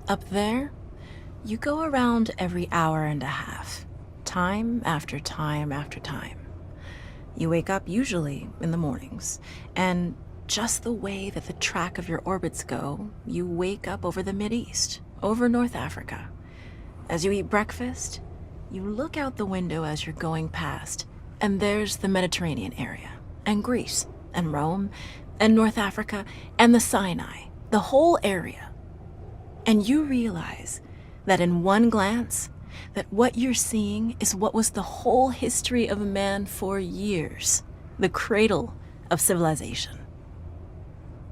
Up there, you go around every hour and a half, time after time after time. You wake up usually in the mornings, and just the way that the track of your orbits go, you wake up over the Mideast, over North Africa. As you eat breakfast, you look out the window as you're going past, and there's the Mediterranean area, and Greece, and Rome, and North Africa, and the Sinai, the whole area. And you realize that in one glance, that what you're seeing is what was the whole history of man for years, the cradle of civilization.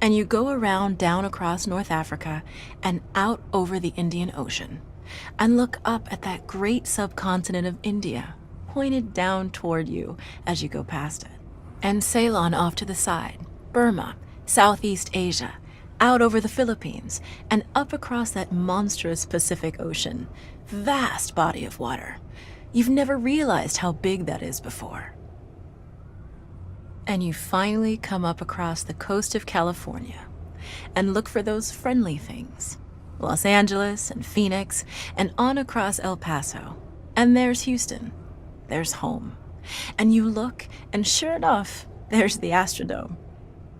And you go around down across North Africa and out over the Indian Ocean, and look up at that great subcontinent of India, pointed down toward you as you go past it. And Ceylon off to the side, Burma, Southeast Asia, out over the Philippines, and up across that monstrous Pacific Ocean, vast body of water. You've never realized how big that is before. And you finally come up across the coast of California and look for those friendly things. Los Angeles and Phoenix and on across El Paso. And there's Houston. There's home. And you look, and sure enough, there's the Astrodome.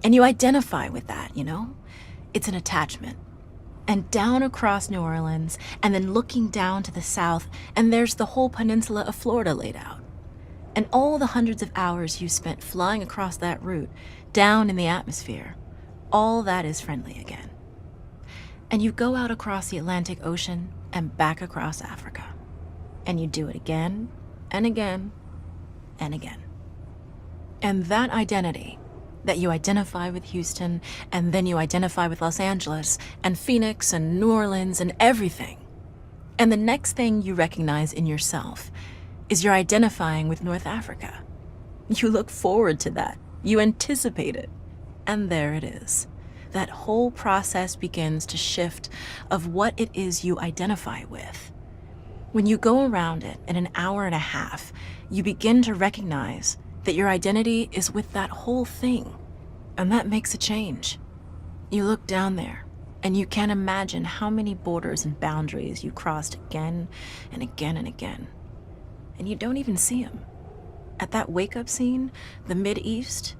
And you identify with that, you know? It's an attachment. And down across New Orleans, and then looking down to the south, and there's the whole peninsula of Florida laid out. And all the hundreds of hours you spent flying across that route, down in the atmosphere, all that is friendly again. And you go out across the Atlantic Ocean and back across Africa. And you do it again, and again, and again. And that identity, that you identify with Houston, and then you identify with Los Angeles, and Phoenix, and New Orleans, and everything. And the next thing you recognize in yourself is you're identifying with North Africa. You look forward to that. You anticipate it. And there it is. That whole process begins to shift of what it is you identify with. When you go around it in an hour and a half, you begin to recognize that your identity is with that whole thing, and that makes a change. You look down there, and you can't imagine how many borders and boundaries you crossed again and again and again, and you don't even see them. At that wake-up scene, the Mideast,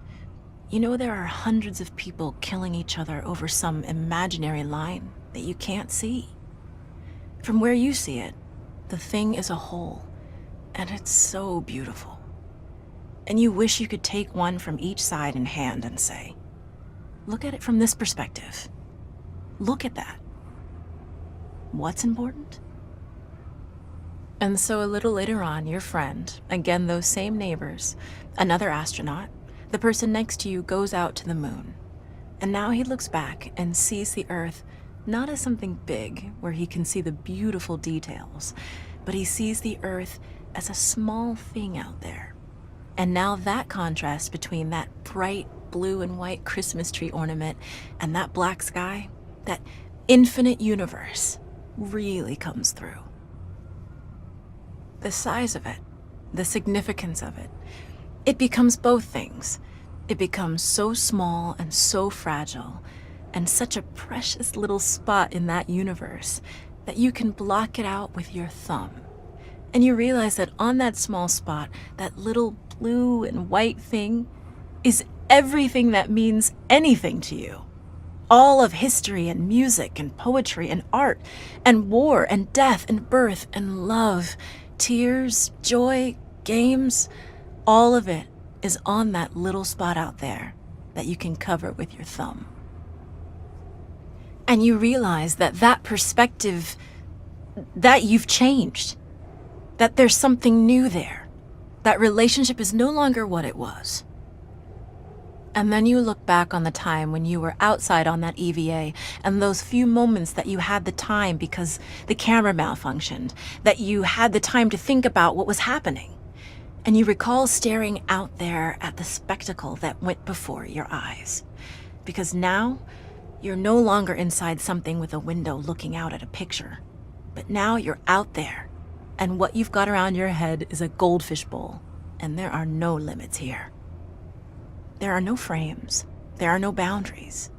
you know there are hundreds of people killing each other over some imaginary line that you can't see. From where you see it, the thing is a whole, and it's so beautiful. And you wish you could take one from each side in hand and say, look at it from this perspective. Look at that. What's important? And so a little later on, your friend, again those same neighbors, another astronaut, the person next to you goes out to the moon. And now he looks back and sees the Earth not as something big where he can see the beautiful details, but he sees the Earth as a small thing out there. And now that contrast between that bright blue and white Christmas tree ornament and that black sky, that infinite universe, really comes through. The size of it, the significance of it, it becomes both things. It becomes so small and so fragile, and such a precious little spot in that universe that you can block it out with your thumb. And you realize that on that small spot, that little blue and white thing is everything that means anything to you. All of history and music and poetry and art and war and death and birth and love, tears, joy, games, all of it is on that little spot out there that you can cover with your thumb. And you realize that that perspective, that you've changed, that there's something new there. That relationship is no longer what it was. And then you look back on the time when you were outside on that EVA and those few moments that you had the time because the camera malfunctioned, that you had the time to think about what was happening. And you recall staring out there at the spectacle that went before your eyes. Because now, you're no longer inside something with a window looking out at a picture. But now you're out there, and what you've got around your head is a goldfish bowl, and there are no limits here. There are no frames. There are no boundaries.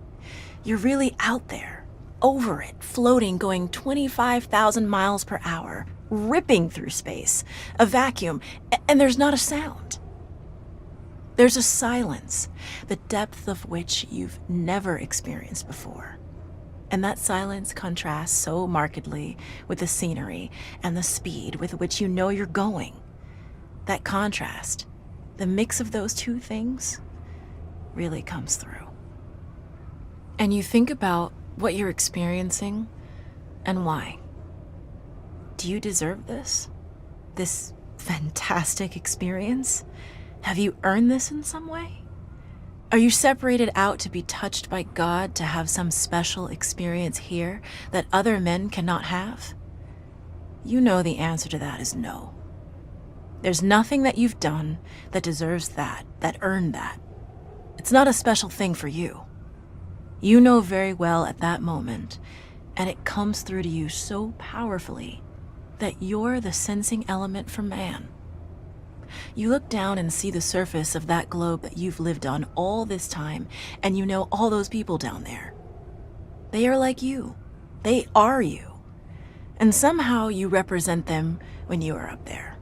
You're really out there, over it, floating, going 25,000 miles per hour, ripping through space, a vacuum, and there's not a sound. There's a silence, the depth of which you've never experienced before. And that silence contrasts so markedly with the scenery and the speed with which you know you're going. That contrast, the mix of those two things, really comes through. And you think about what you're experiencing and why. Do you deserve this? This fantastic experience? Have you earned this in some way? Are you separated out to be touched by God to have some special experience here that other men cannot have? You know the answer to that is no. There's nothing that you've done that deserves that earned that. It's not a special thing for you. You know very well at that moment, and it comes through to you so powerfully that you're the sensing element for man. You look down and see the surface of that globe that you've lived on all this time, and you know all those people down there. They are like you. They are you. And somehow you represent them when you are up there.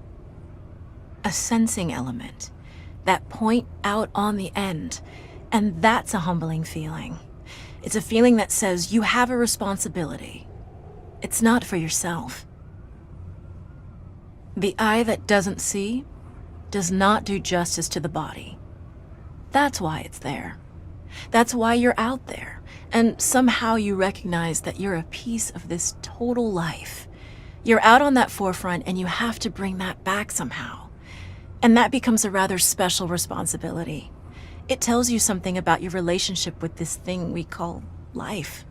A sensing element, that point out on the end, and that's a humbling feeling. It's a feeling that says you have a responsibility. It's not for yourself. The eye that doesn't see does not do justice to the body. That's why it's there. That's why you're out there. And somehow you recognize that you're a piece of this total life. You're out on that forefront and you have to bring that back somehow. And that becomes a rather special responsibility. It tells you something about your relationship with this thing we call life.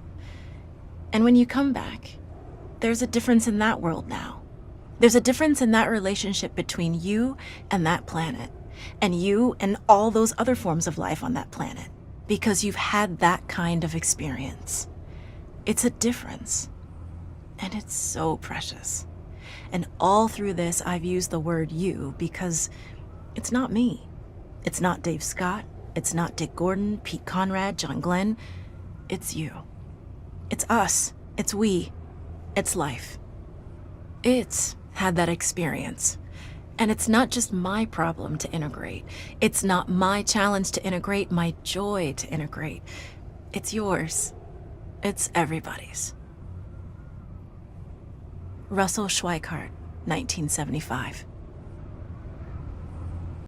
And when you come back, there's a difference in that world now. There's a difference in that relationship between you and that planet, and you and all those other forms of life on that planet, because you've had that kind of experience. It's a difference, and it's so precious. And all through this, I've used the word you because it's not me. It's not Dave Scott. It's not Dick Gordon, Pete Conrad, John Glenn. It's you. It's us. It's we. It's life. It's had that experience. And it's not just my problem to integrate. It's not my challenge to integrate, my joy to integrate. It's yours. It's everybody's. Russell Schweikart, 1975.